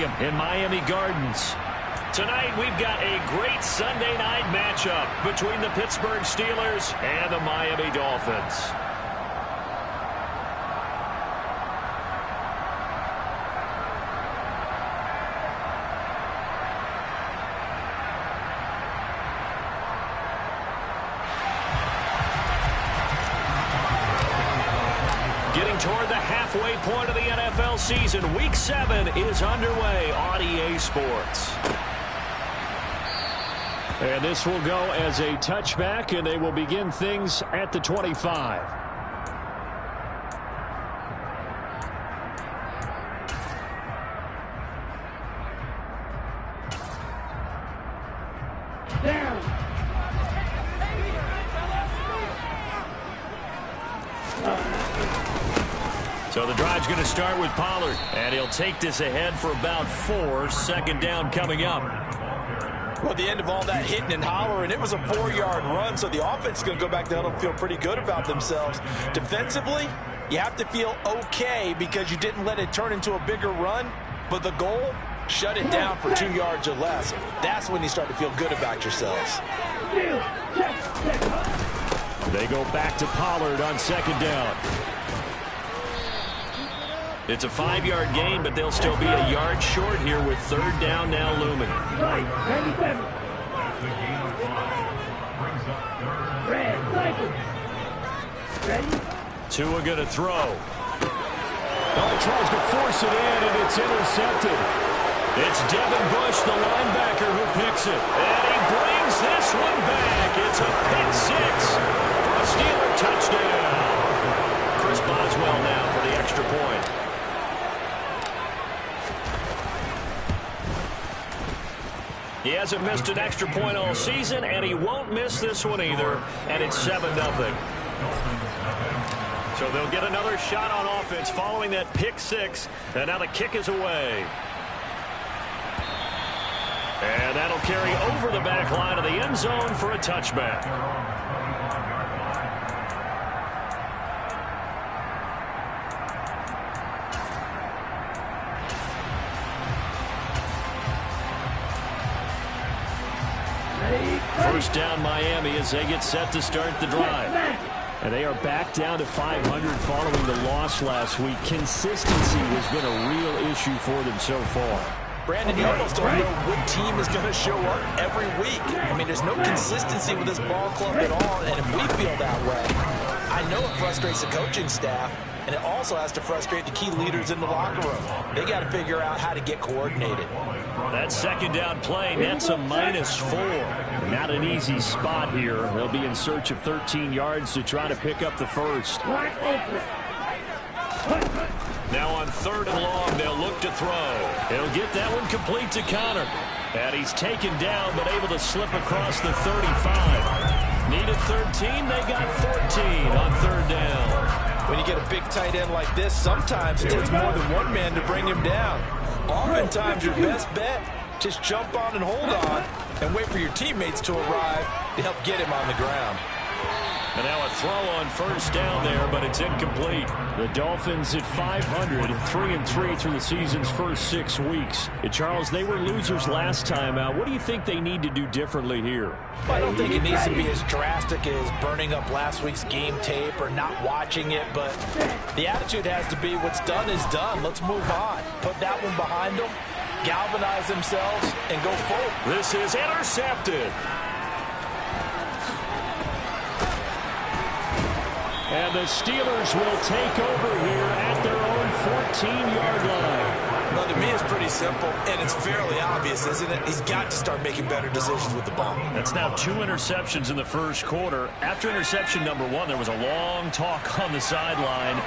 Stadium in Miami Gardens. Tonight, we've got a great Sunday night matchup between the Pittsburgh Steelers and the Miami Dolphins. Getting toward the halfway point of the NFL season, Week 7 is underway on EA Sports. And this will go as a touchback, and they will begin things at the 25. Down. So the drive's going to start with Pollard, and he'll take this ahead for about 4. Second down coming up. Well, at the end of all that hitting and hollering, it was a 4-yard run, so the offense is going to go back down and feel pretty good about themselves. Defensively, you have to feel okay because you didn't let it turn into a bigger run, but the goal, shut it down for 2 yards or less. That's when you start to feel good about yourselves. They go back to Pollard on second down. It's a 5-yard gain, but they'll still be a yard short here with third down now looming. Tua going to throw. Oh, tries to force it in, and it's intercepted. It's Devin Bush, the linebacker, who picks it. And he brings this one back. It's a pick six for a Steeler touchdown. Chris Boswell now for the extra point. He hasn't missed an extra point all season, and he won't miss this one either, and it's 7-0. So they'll get another shot on offense following that pick six, and now the kick is away. And that'll carry over the back line of the end zone for a touchback. First down Miami as they get set to start the drive. And they are back down to 500 following the loss last week. Consistency has been a real issue for them so far. Brandon, you almost don't know what team is going to show up every week. I mean, there's no consistency with this ball club at all, and if we feel that way, I know it frustrates the coaching staff, and it also has to frustrate the key leaders in the locker room. They got to figure out how to get coordinated. That second down play nets a -4. Not an easy spot here. They'll be in search of 13 yards to try to pick up the first. Now on third and long, they'll look to throw. He'll get that one complete to Connor. And he's taken down, but able to slip across the 35. Needed 13, they got 14 on third down. When you get a big tight end like this, sometimes it takes more than one man to bring him down. Oftentimes, your best bet, just jump on and hold on and wait for your teammates to arrive to help get him on the ground. And now a throw on first down there, but it's incomplete. The Dolphins at 500, 3-3 through the season's first 6 weeks. And Charles, they were losers last time out. What do you think they need to do differently here? I don't think it needs to be as drastic as burning up last week's game tape or not watching it, but the attitude has to be what's done is done. Let's move on. Put that one behind them, galvanize themselves, and go forward. This is intercepted. And the Steelers will take over here at their own 14-yard line. Well, to me, it's pretty simple, and it's fairly obvious, isn't it? He's got to start making better decisions with the ball. That's now 2 interceptions in the first quarter. After interception number 1, there was a long talk on the sideline,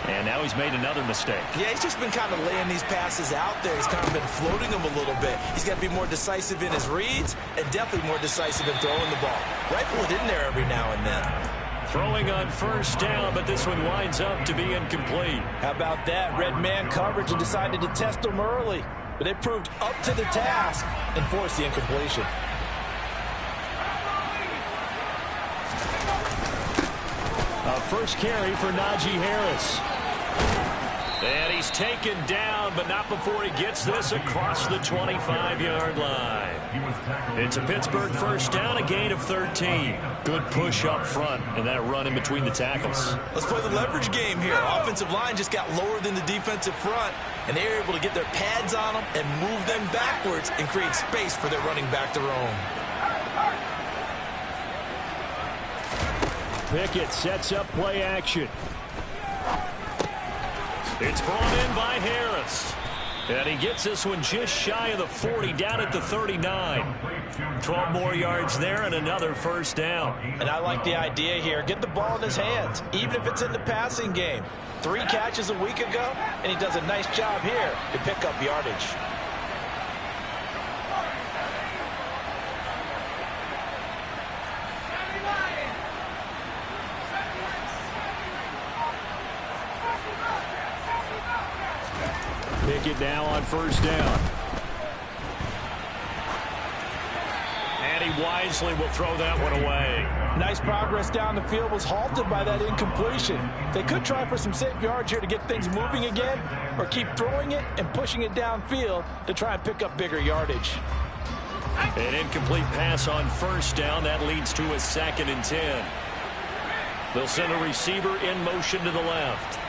and now he's made another mistake. Yeah, he's just been kind of laying these passes out there. He's kind of been floating them a little bit. He's got to be more decisive in his reads and definitely more decisive in throwing the ball. Rifle it in there every now and then. Throwing on first down, but this one winds up to be incomplete. How about that? Red man coverage and decided to test them early. But they proved up to the task and forced the incompletion. A first carry for Najee Harris. And he's taken down, but not before he gets this across the 25-yard line. It's a Pittsburgh first down, a gain of 13. Good push up front, and that run in between the tackles. Let's play the leverage game here. Offensive line just got lower than the defensive front, and they were able to get their pads on them and move them backwards and create space for their running back to roam. Pickett sets up play action. It's brought in by Harris. And he gets this one just shy of the 40, down at the 39. 12 more yards there and another first down. And I like the idea here. Get the ball in his hands, even if it's in the passing game. 3 catches a week ago, and he does a nice job here to pick up yardage. Pickett now on first down. And he wisely will throw that one away. Nice progress down the field, was halted by that incompletion. They could try for some safe yards here to get things moving again, or keep throwing it and pushing it downfield to try and pick up bigger yardage. An incomplete pass on first down. That leads to a 2nd and 10. They'll send a receiver in motion to the left.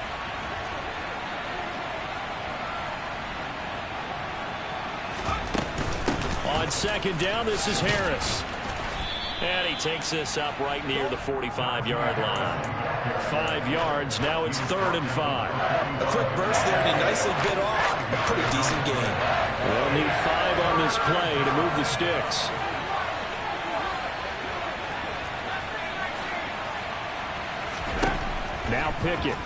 On 2nd down, this is Harris. And he takes this up right near the 45-yard line. 5 yards, now it's 3rd and 5. A quick burst there, and he nicely bit off a pretty decent gain. They'll need 5 on this play to move the sticks. Now Pickett.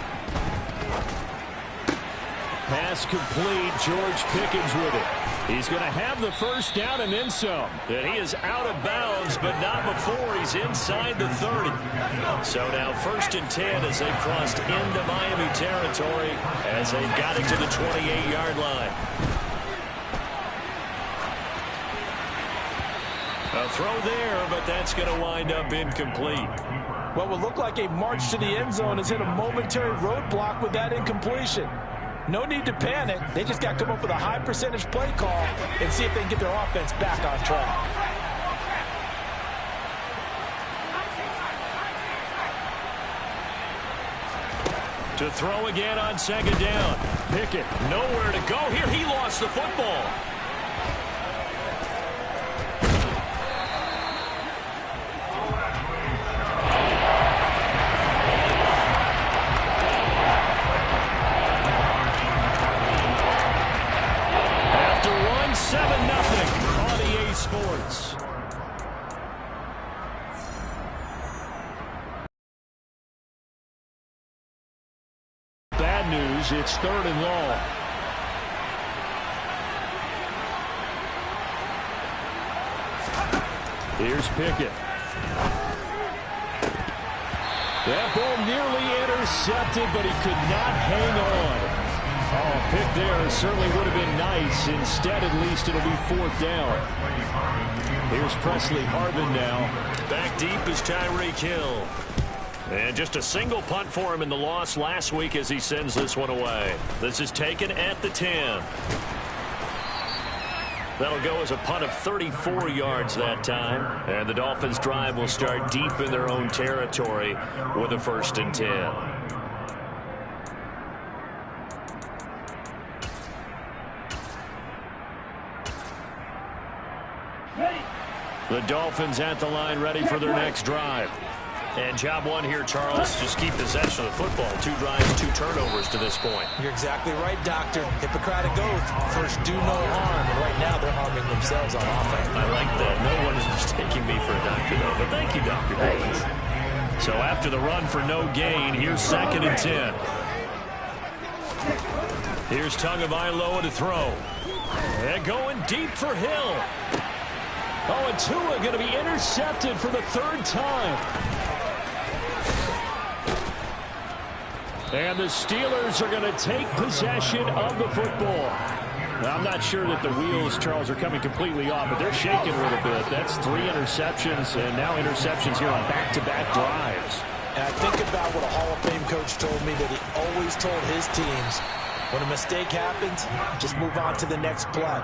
Pass complete. George Pickens with it. He's going to have the first down and then some. And he is out of bounds, but not before he's inside the 30. So now 1st and 10 as they've crossed into Miami territory as they've got it to the 28-yard line. A throw there, but that's going to wind up incomplete. What will look like a march to the end zone has hit a momentary roadblock with that incompletion. No need to panic. They just got to come up with a high percentage play call and see if they can get their offense back on track. To throw again on 2nd down. Pickett nowhere to go here. He lost the football. Sports. Bad news, it's 3rd and long. Here's Pickett. That ball nearly intercepted, but he could not hang on. Oh, a pick there certainly would have been nice. Instead, at least, it'll be 4th down. Here's Presley Harvin now. Back deep is Tyreek Hill. And just a single punt for him in the loss last week as he sends this one away. This is taken at the 10. That'll go as a punt of 34 yards that time. And the Dolphins' drive will start deep in their own territory with a 1st and 10. The Dolphins at the line, ready for their next drive. And job one here, Charles, just keep possession of the football. 2 drives, 2 turnovers to this point. You're exactly right, Doctor. Hippocratic oath. First, do no harm. And right now, they're harming themselves on offense. I like that. No one is mistaking me for a doctor, though. But thank you, Dr. Davis. So after the run for no gain, here's 2nd and 10. Here's Tagovailoa to throw. And going deep for Hill. Oh, and Tua going to be intercepted for the 3rd time. And the Steelers are going to take possession of the football. Now, I'm not sure that the wheels, Charles, are coming completely off, but they're shaking a little bit. That's 3 interceptions, and now interceptions here on back-to-back drives. And I think about what a Hall of Fame coach told me, that he always told his teams, When a mistake happens, just move on to the next play.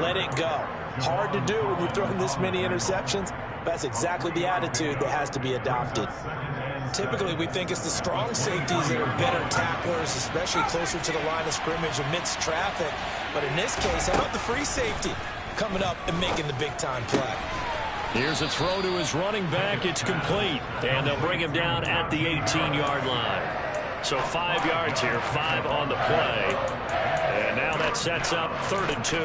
Let it go. Hard to do when you're throwing this many interceptions. That's exactly the attitude that has to be adopted. Typically, we think it's the strong safeties that are better tacklers, especially closer to the line of scrimmage amidst traffic. But in this case, how about the free safety coming up and making the big-time play? Here's a throw to his running back. It's complete. And they'll bring him down at the 18-yard line. So 5 yards here, 5 on the play. And now that sets up 3rd and 2.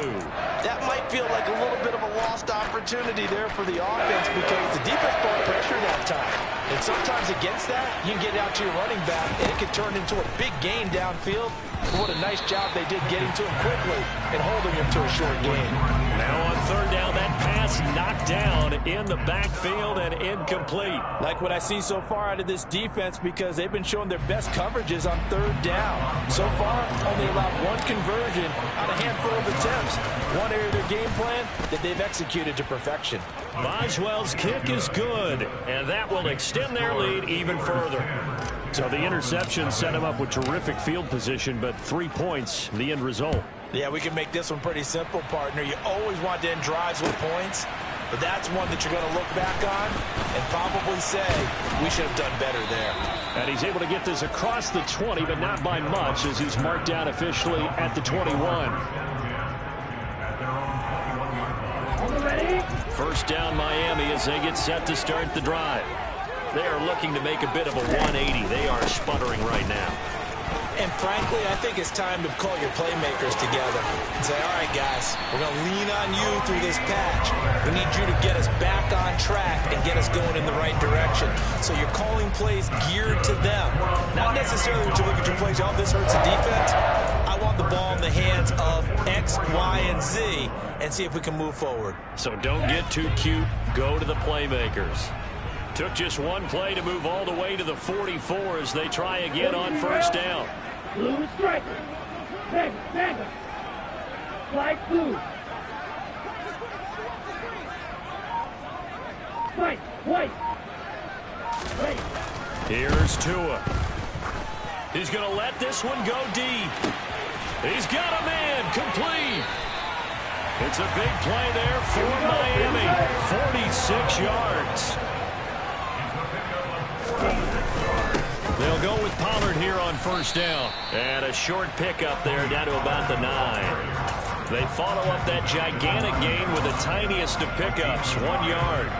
That might feel like a little bit of a lost opportunity there for the offense because the defense brought pressure that time. And sometimes against that, you can get out to your running back, and it can turn into a big gain downfield. But what a nice job they did getting to him quickly and holding him to a short gain. Now on 3rd down, that pass knocked down in the backfield and incomplete. Like what I see so far out of this defense because they've been showing their best coverages on 3rd down. So far, only allowed 1 conversion on a handful of attempts. One area of their game plan that they've executed to perfection. Boswell's kick is good, and that will extend their lead even further. So the interception set him up with terrific field position, but 3 points, the end result. Yeah, we can make this one pretty simple, partner. You always want to end drives with points, but that's one that you're going to look back on and probably say, we should have done better there. And he's able to get this across the 20, but not by much, as he's marked down officially at the 21. First down, Miami, as they get set to start the drive. They are looking to make a bit of a 180. They are sputtering right now. And frankly, I think it's time to call your playmakers together and say, all right, guys, we're going to lean on you through this patch. We need you to get us back on track and get us going in the right direction. So you're calling plays geared to them. Not necessarily when you look at your plays, oh, this hurts the defense. I want the ball in the hands of X, Y, and Z and see if we can move forward. So don't get too cute. Go to the playmakers. Took just 1 play to move all the way to the 44 as they try again on 1st down. Blue striker. Dagger. Flag blue. White. Here's Tua. He's going to let this one go deep. He's got a man. Complete. It's a big play there for Miami. 46 yards. They'll go with Pollard here on 1st down. And a short pickup there down to about the 9. They follow up that gigantic gain with the tiniest of pickups, 1 yard.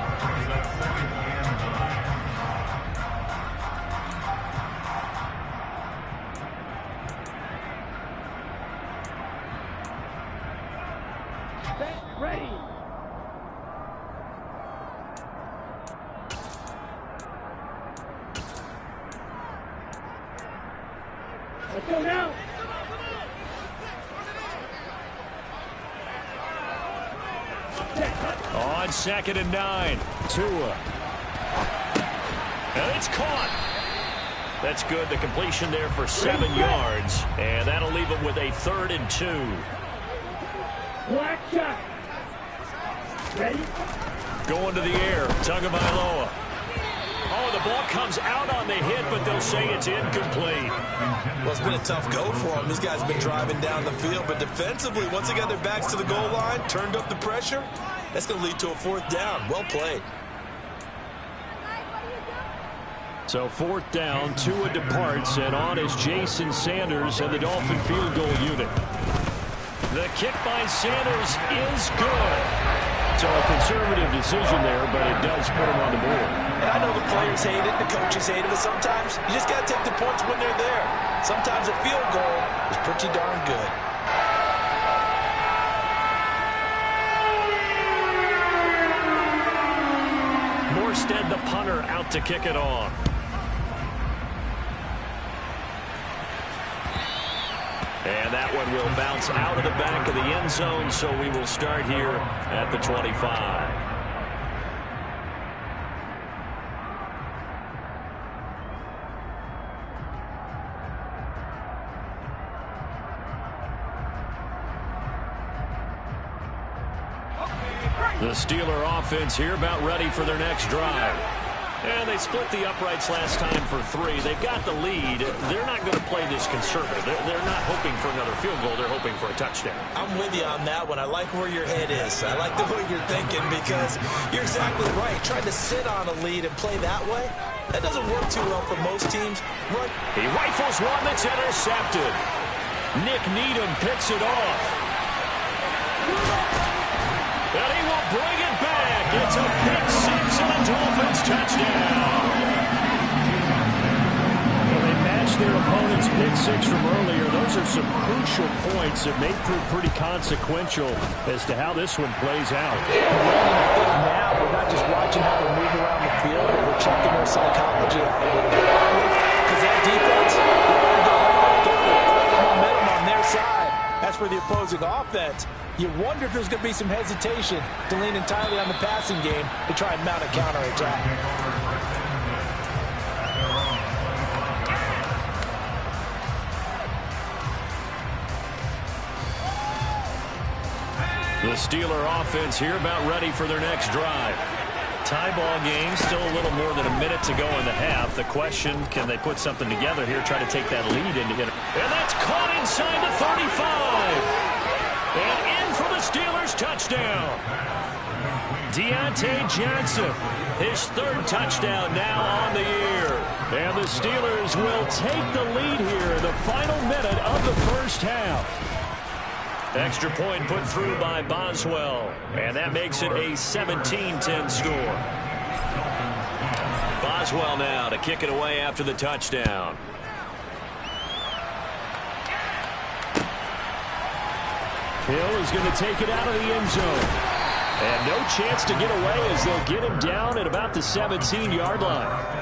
Ready. Let's go now. On 2nd and 9. Tua. And it's caught. That's good. The completion there for 7 yards. And that'll leave him with a 3rd and 2. Black shot. Ready? Going to the air. Tagovailoa. Oh, the ball comes out on the hit, but they'll say it's incomplete. Well, it's been a tough go for them. These guys have been driving down the field, but defensively, once they got their backs to the goal line, turned up the pressure, that's going to lead to a 4th down. Well played. So 4th down, Tua departs, and on is Jason Sanders and the Dolphin field goal unit. The kick by Sanders is good. So a conservative decision there, but it does put him on the board. And I know the players hate it, the coaches hate it, but sometimes you just got to take the points when they're there. Sometimes a field goal is pretty darn good. Morstead, the punter, out to kick it off. And that one will bounce out of the back of the end zone, so we will start here at the 25. The Steeler offense here about ready for their next drive. And they split the uprights last time for 3. They've got the lead. They're not going to play this conservative. They're not hoping for another field goal. They're hoping for a touchdown. I'm with you on that one. I like where your head is. I like the way you're thinking because you're exactly right. Trying to sit on a lead and play that way, that doesn't work too well for most teams. He rifles one that's intercepted. Nick Needham picks it off. And he will bring it back. It's a pick 6 and a Dolphins touchdown. Well, they matched their opponent's pick 6 from earlier. Those are some crucial points that may prove pretty consequential as to how this one plays out. Now we're not just watching how they move around the field, but we're checking their psychology. Because that defense, they're momentum on their side. That's for the opposing offense. You wonder if there's going to be some hesitation to lean entirely on the passing game to try and mount a counterattack. The Steeler offense here about ready for their next drive. Tie ball game, still a little more than a minute to go in the half. The question, can they put something together here, try to take that lead into it? And that's caught inside the 35. And in for the Steelers touchdown. Deontay Johnson, his 3rd touchdown now on the year. And the Steelers will take the lead here in the final minute of the first half. Extra point put through by Boswell. And that makes it a 17-10 score. Boswell now to kick it away after the touchdown. Hill is going to take it out of the end zone. And no chance to get away as they'll get him down at about the 17-yard line.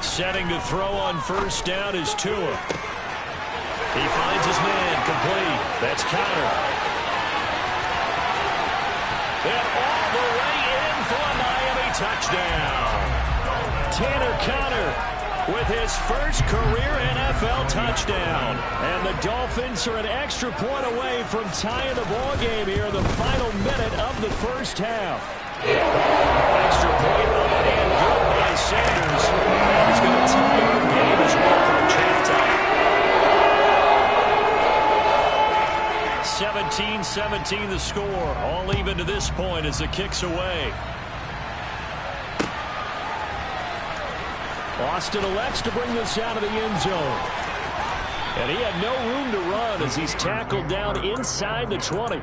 Setting to throw on first down is Tua. He finds his man complete. That's Counter. And all the way in for a Miami touchdown. Tanner Counter with his first career NFL touchdown. And the Dolphins are an extra point away from tying the ball game here in the final minute of the first half. Extra point up and good by Sanders. And he's going to tie our game as well for halftime. 17-17 the score. All even to this point as the kick's away. Austin elects to bring this out of the end zone. And he had no room to run as he's tackled down inside the 20.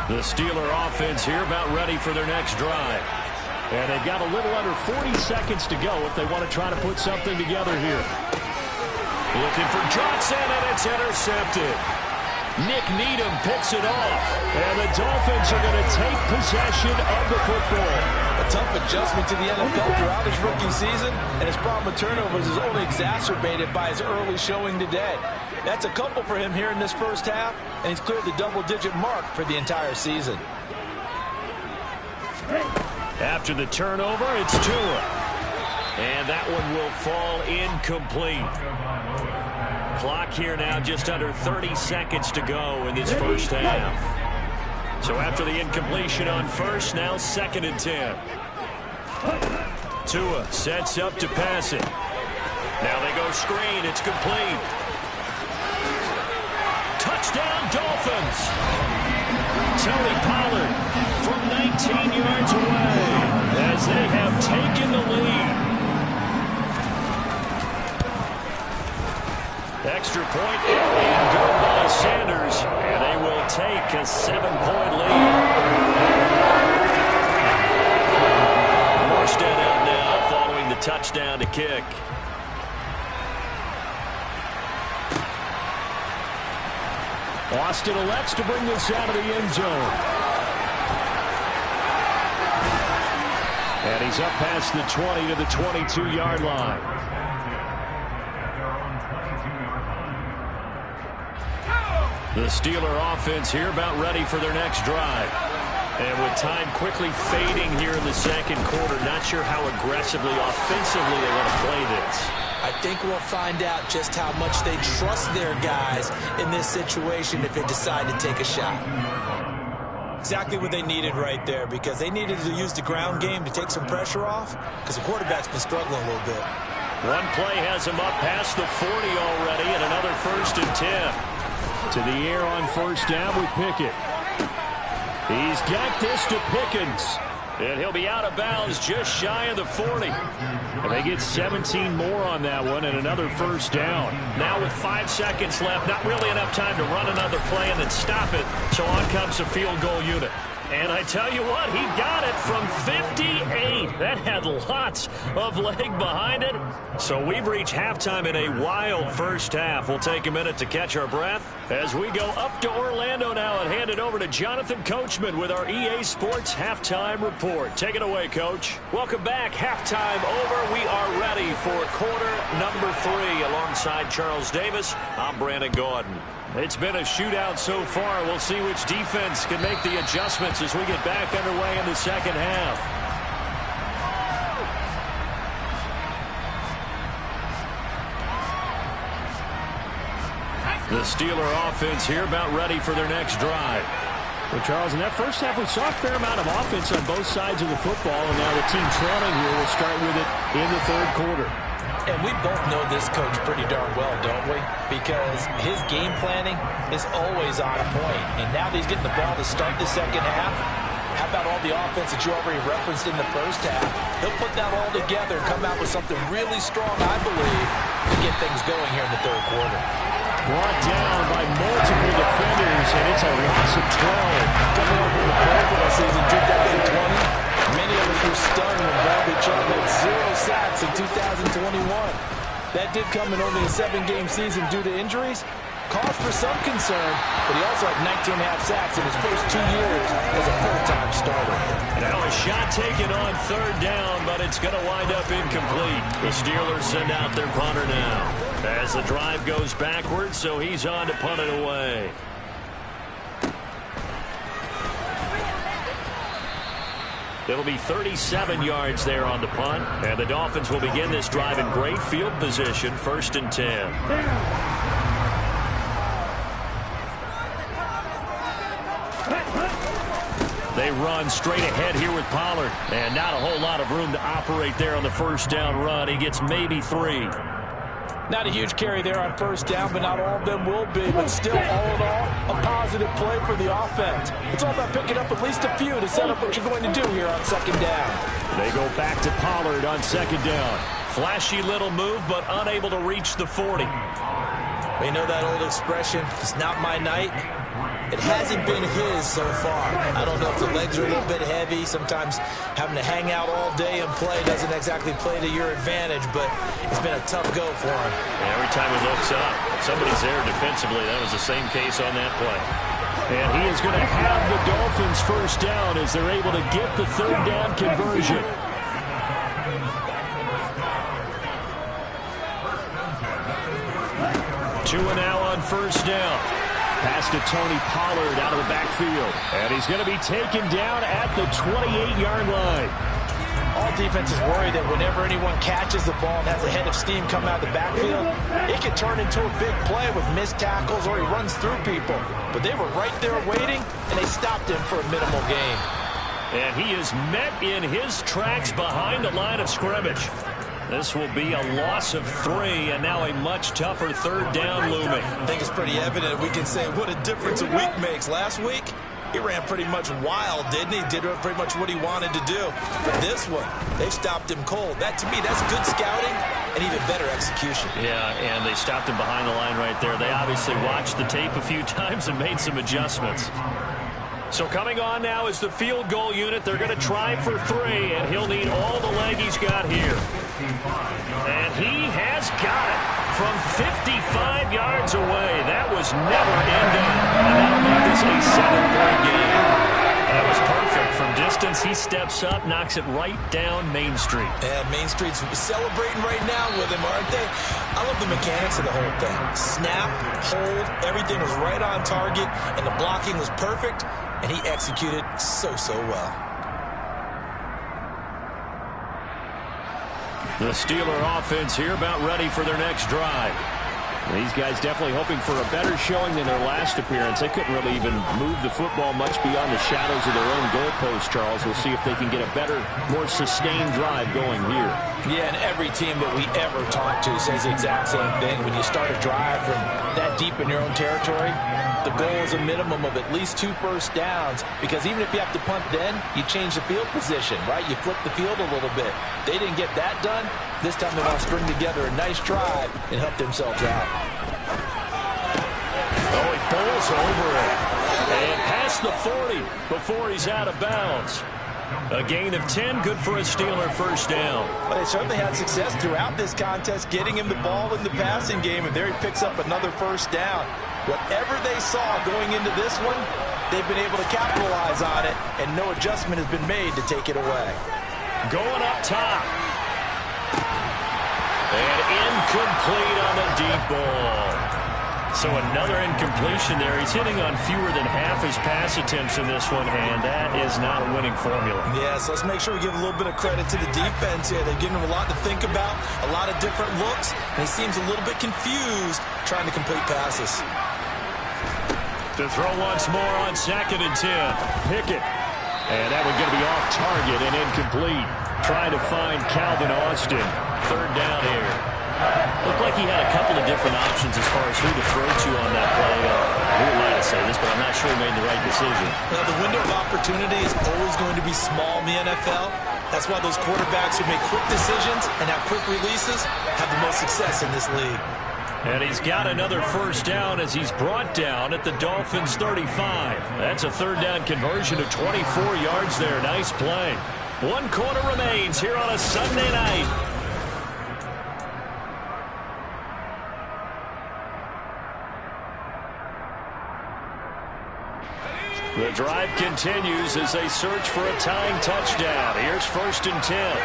The Steeler offense here about ready for their next drive. And they've got a little under 40 seconds to go if they want to try to put something together here. Looking for Johnson, and it's intercepted. Nick Needham picks it off. And the Dolphins are going to take possession of the football. A tough adjustment to the NFL throughout his rookie season, and his problem with turnovers is only exacerbated by his early showing today. That's a couple for him here in this first half, and he's cleared the double-digit mark for the entire season. After the turnover, it's Tua. And that one will fall incomplete. Clock here now just under 30 seconds to go in this first half. So after the incompletion on first, now 2nd and 10. Tua sets up to pass it. Now they go screen. It's complete. Touchdown, Dolphins. Tony Pollard from 19 yards away as they have taken the lead. Extra point and good by Sanders, and they will take a 7-point lead. Morstead out now following the touchdown to kick. Austin elects to bring this out of the end zone. And he He's up past the 20 to the 22-yard line. The Steeler offense here about ready for their next drive. And with time quickly fading here in the second quarter, not sure how aggressively, offensively they want to play this. I think we'll find out just how much they trust their guys in this situation if they decide to take a shot. Exactly what they needed right there, because they needed to use the ground game to take some pressure off, because the quarterback's been struggling a little bit. One play has him up past the 40 already, and another 1st and 10. To the air on first down with Pickett. He's got this to Pickens. And he'll be out of bounds just shy of the 40. And they get 17 more on that one and another first down. Now with 5 seconds left, not really enough time to run another play and then stop it. So on comes the field goal unit. And I tell you what, he got it from 58. That had lots of leg behind it. So we've reached halftime in a wild first half. We'll take a minute to catch our breath as we go up to Orlando now and hand it over to Jonathan Coachman with our EA Sports Halftime Report. Take it away, Coach. Welcome back. Halftime over. We are ready for quarter number 3 alongside Charles Davis. I'm Brandon Gordon. It's been a shootout so far. We'll see which defense can make the adjustments as we get back underway in the second half. The Steeler offense here about ready for their next drive. Well, Charles, in that first half, we saw a fair amount of offense on both sides of the football, and now the team trailing here will start with it in the third quarter. And we both know this coach pretty darn well, don't we? Because his game planning is always on point. And now that he's getting the ball to start the second half, how about all the offense that you already referenced in the first half? He'll put that all together and come out with something really strong, I believe, to get things going here in the third quarter. Brought down by multiple defenders, and it's a loss of 12. Coming up in the football season 2020. Many of us were stunned when Bradley Chubb had 0 sacks in 2021. That did come in only a 7-game season due to injuries. Cause for some concern, but he also had 19.5 sacks in his first 2 years as a full-time starter. Now a shot taken on third down, but it's going to wind up incomplete. The Steelers send out their punter now as the drive goes backwards, so he's on to punt it away. It'll be 37 yards there on the punt. And the Dolphins will begin this drive in great field position, 1st and 10. They run straight ahead here with Pollard. And not a whole lot of room to operate there on the first down run. He gets maybe 3. Not a huge carry there on first down, but not all of them will be. But still, all in all, a positive play for the offense. It's all about picking up at least a few to set up what you're going to do here on second down. They go back to Pollard on second down. Flashy little move, but unable to reach the 40. We know that old expression, it's not my night. It hasn't been his so far. I don't know if the legs are a little bit heavy. Sometimes having to hang out all day and play doesn't exactly play to your advantage, but it's been a tough go for him. And every time he looks up, somebody's there defensively. That was the same case on that play. And he is going to have the Dolphins first down as they're able to get the third down conversion. Two and now on first down. Pass to Tony Pollard out of the backfield. And he's going to be taken down at the 28-yard line. All defenses worry that whenever anyone catches the ball and has a head of steam come out of the backfield, it can turn into a big play with missed tackles or he runs through people. But they were right there waiting, and they stopped him for a minimal gain. And he is met in his tracks behind the line of scrimmage. This will be a loss of 3, and now a much tougher third down looming. I think it's pretty evident. We can say what a difference a week makes. Last week, he ran pretty much wild, didn't he? Did pretty much what he wanted to do. But this one, they stopped him cold. That, to me, that's good scouting and even better execution. Yeah, and they stopped him behind the line right there. They obviously watched the tape a few times and made some adjustments. So coming on now is the field goal unit. They're going to try for 3, and he'll need all the leg he's got here. And he has got it from 55 yards away. That was never in doubt. And that'll make this a 7-point game. That was perfect from distance. He steps up, knocks it right down Main Street. And Main Street's celebrating right now with him, aren't they? I love the mechanics of the whole thing. Snap, hold, everything was right on target, and the blocking was perfect, and he executed so well. The Steeler offense here about ready for their next drive. These guys definitely hoping for a better showing than their last appearance. They couldn't really even move the football much beyond the shadows of their own goalpost, Charles. We'll see if they can get a better, more sustained drive going here. Yeah, and every team that we ever talk to says the exact same thing. When you start a drive from that deep in your own territory, the goal is a minimum of at least 2 first downs, because even if you have to punt then, you change the field position, right? You flip the field a little bit. They didn't get that done. This time they want to string together a nice drive and help themselves out. Oh, he bowls over it. And past the 40 before he's out of bounds. A gain of 10, good for a Steeler first down. Well, they certainly had success throughout this contest, getting him the ball in the passing game, and there he picks up another first down. Whatever they saw going into this one, they've been able to capitalize on it, and no adjustment has been made to take it away. Going up top. And incomplete on the deep ball. So another incompletion there. He's hitting on fewer than half his pass attempts in this one, and that is not a winning formula. Yeah, so let's make sure we give a little bit of credit to the defense here. They're giving him a lot to think about, a lot of different looks, and he seems a little bit confused trying to complete passes. To throw once more on 2nd and 10. Pickett. And that one's going to be off target and incomplete. Trying to find Calvin Austin. 3rd down here. Looked like he had a couple of different options as far as who to throw to on that play. Who would like to say this, but I'm not sure he made the right decision. Now, the window of opportunity is always going to be small in the NFL. That's why those quarterbacks who make quick decisions and have quick releases have the most success in this league. And he's got another first down as he's brought down at the Dolphins' 35. That's a 3rd down conversion of 24 yards there. Nice play. 1 quarter remains here on a Sunday night. The drive continues as they search for a tying touchdown. Here's 1st and 10.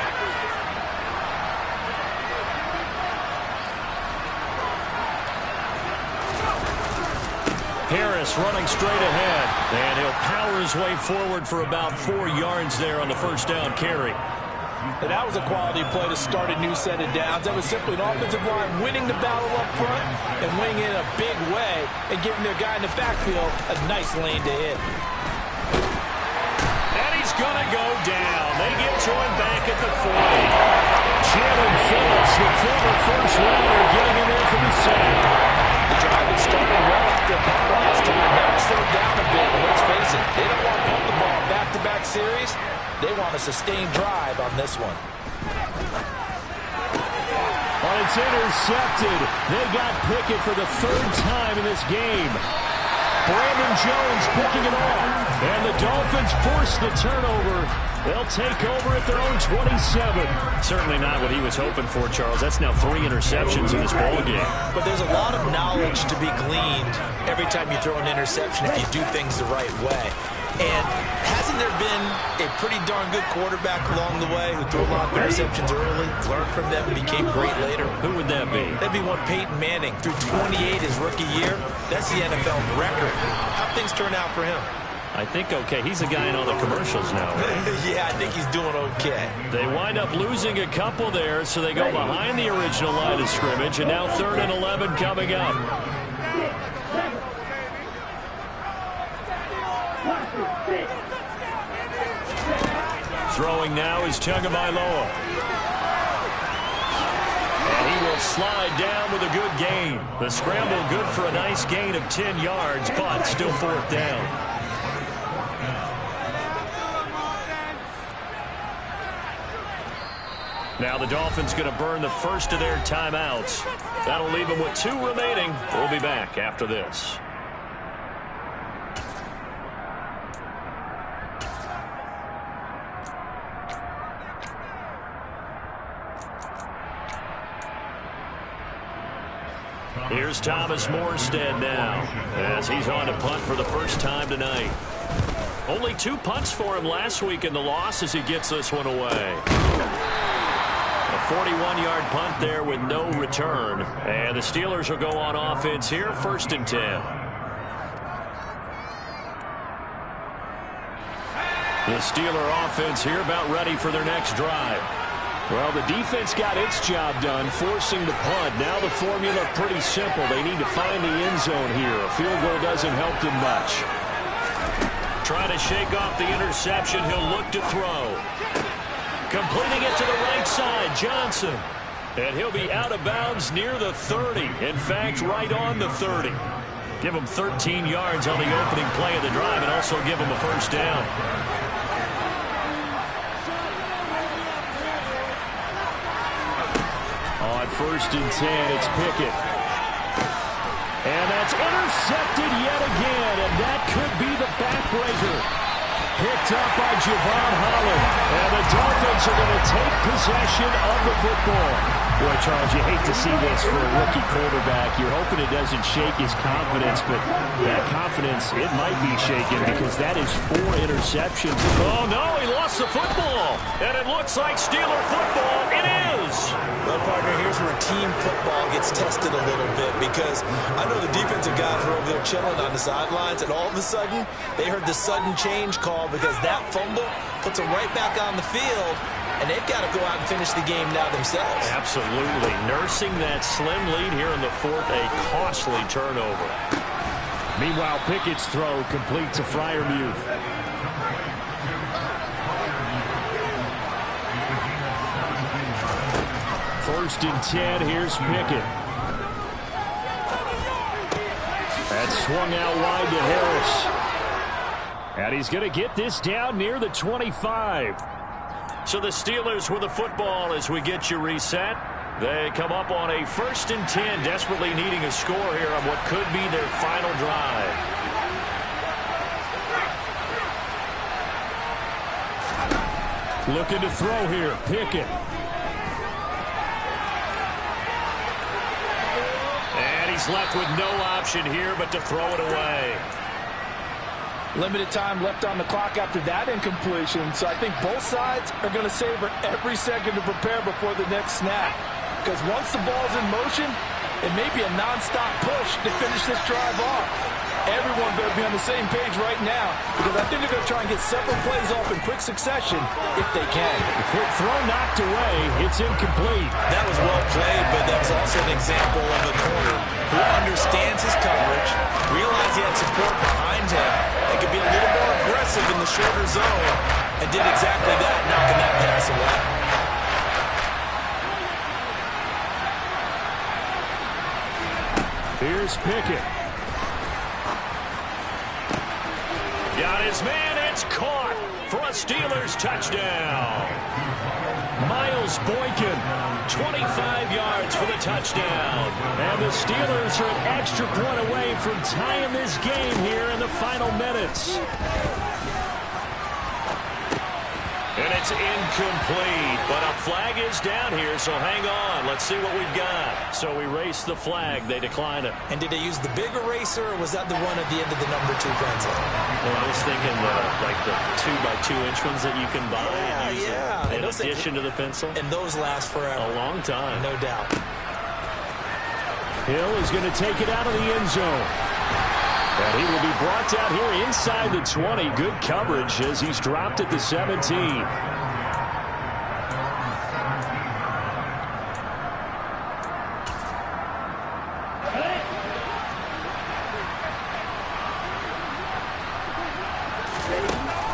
Harris running straight ahead, and he'll power his way forward for about 4 yards there on the first down carry. And that was a quality play to start a new set of downs. That was simply an offensive line winning the battle up front and winning in a big way and giving their guy in the backfield a nice lane to hit. And he's going to go down. They get joined back at the 40. Shannon Phillips, the former first rounder, getting in there for the sack. The drive had started well after a punt last time. Now it's slowed down a bit. And let's face it, they don't want to pump the ball back-to-back series. They want a sustained drive on this one. Well, it's intercepted. They got Pickett for the 3rd time in this game. Brandon Jones picking it off. And the Dolphins force the turnover. They'll take over at their own 27. Certainly not what he was hoping for, Charles. That's now 3 interceptions in this ballgame. But there's a lot of knowledge to be gleaned every time you throw an interception if you do things the right way. And hasn't there been a pretty darn good quarterback along the way who threw a lot of interceptions early, learned from them, and became great later? Who would that be? That'd be one Peyton Manning. Threw 28 his rookie year. That's the NFL record. How'd things turn out for him? I think okay. He's a guy in all the commercials now. Yeah, I think he's doing okay. They wind up losing a couple there, so they go behind the original line of scrimmage, and now 3rd and 11 coming up. Throwing now is Tagovailoa. And he will slide down with a good gain. The scramble good for a nice gain of 10 yards, but still 4th down. Now the Dolphins going to burn the first of their timeouts. That'll leave them with 2 remaining. We'll be back after this. Here's Thomas Morstead now as he's on to punt for the first time tonight. Only 2 punts for him last week in the loss as he gets this one away. A 41-yard punt there with no return. And the Steelers will go on offense here, 1st and 10. The Steeler offense here about ready for their next drive. Well, the defense got its job done, forcing the punt. Now the formula pretty simple. They need to find the end zone here. A field goal doesn't help them much. Trying to shake off the interception. He'll look to throw. Completing it to the right side, Johnson. And he'll be out of bounds near the 30. In fact, right on the 30. Give him 13 yards on the opening play of the drive and also give him a 1st down. On 1st and 10, it's Pickett. And that's intercepted yet again, and that could be the backbreaker. Picked up by Javon Holland. And the Dolphins are going to take possession of the football. Boy, Charles, you hate to see this for a rookie quarterback. You're hoping it doesn't shake his confidence, but that confidence, it might be shaken because that is 4 interceptions. Oh, no, he lost the football. And it looks like Steeler football. It is. Well, partner, here's where team football gets tested a little bit because I know the defensive guys were over there chilling on the sidelines, and all of a sudden, they heard the sudden change call because that fumble puts them right back on the field, and they've got to go out and finish the game now themselves. Absolutely. Nursing that slim lead here in the 4th, a costly turnover. Meanwhile, Pickett's throw complete to Freiermuth. First and 10, here's Pickett. That's swung out wide to Harris. And he's going to get this down near the 25. So the Steelers with the football as we get you reset. They come up on a 1st and 10, desperately needing a score here on what could be their final drive. Looking to throw here, Pickett. And he's left with no option here but to throw it away. Limited time left on the clock after that incompletion, so I think both sides are going to savor every second to prepare before the next snap. Because once the ball's in motion, it may be a non-stop push to finish this drive off. Everyone better be on the same page right now because I think they're going to try and get several plays off in quick succession if they can. Quick throw knocked away. It's incomplete. That was well played, but that was also an example of a corner who understands his coverage, realized he had support behind him, and could be a little more aggressive in the shorter zone, and did exactly that, knocking that pass away. Here's Pickett. Got his man, it's caught for a Steelers touchdown. Miles Boykin, 25 yards for the touchdown. And the Steelers are an extra point away from tying this game here in the final minutes. And it's incomplete, but a flag is down here, so hang on. Let's see what we've got. So we race the flag. They decline it. And did they use the big eraser, or was that the one at the end of the number 2 pencil? Well, I was thinking like the 2x2-inch ones that you can buy and use in addition to the pencil. And those last forever. A long time. No doubt. Hill is going to take it out of the end zone. And he will be brought down here inside the 20. Good coverage as he's dropped at the 17.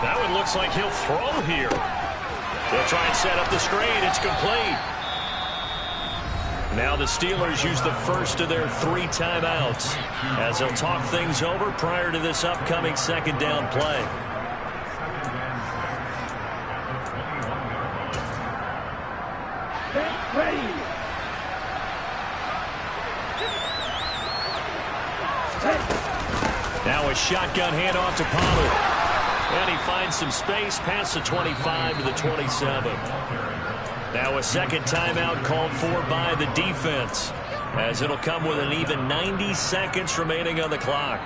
That one looks like he'll throw here. They'll try and set up the screen. It's complete. Now the Steelers use the first of their 3 timeouts as they'll talk things over prior to this upcoming 2nd down play. Ready. Now a shotgun handoff to Pollard. And he finds some space past the 25 to the 27. Now a 2nd timeout called for by the defense as it'll come with an even 90 seconds remaining on the clock.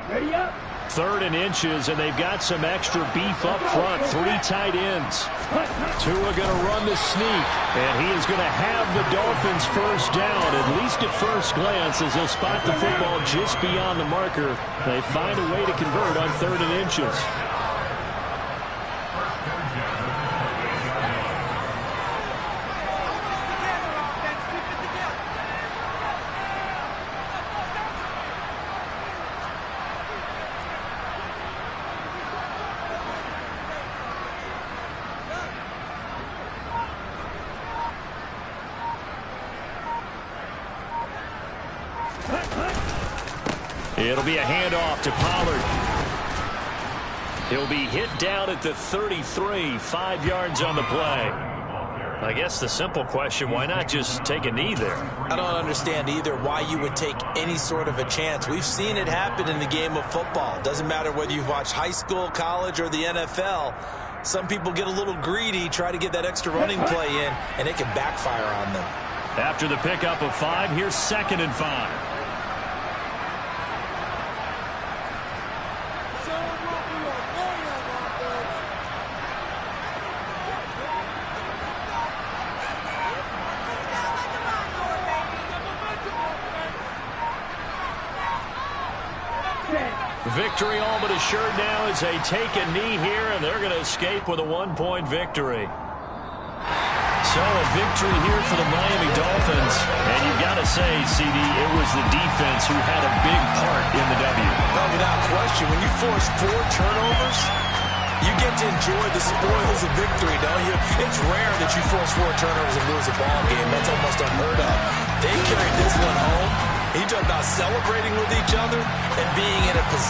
Ready up. 3rd and inches, and they've got some extra beef up front. 3 tight ends. Tua going to run the sneak, and he is going to have the Dolphins first down, at least at first glance, as he'll spot the football just beyond the marker. They find a way to convert on 3rd and inches. It'll be a handoff to Pollard. He'll be hit down at the 33, 5 yards on the play. I guess the simple question, why not just take a knee there? I don't understand either why you would take any sort of a chance. We've seen it happen in the game of football. Doesn't matter whether you've watched high school, college, or the NFL. Some people get a little greedy, try to get that extra running play in, and it can backfire on them. After the pickup of 5, here's 2nd and 5. Victory all but assured now as they take a knee here, and they're going to escape with a 1-point victory. So a victory here for the Miami Dolphins. And you've got to say, CD, it was the defense who had a big part in the W. No, without question. When you force 4 turnovers, you get to enjoy the spoils of victory, don't you? It's rare that you force 4 turnovers and lose a ball game. That's almost unheard of. They carried this one home. He talked about celebrating with each other and being in a position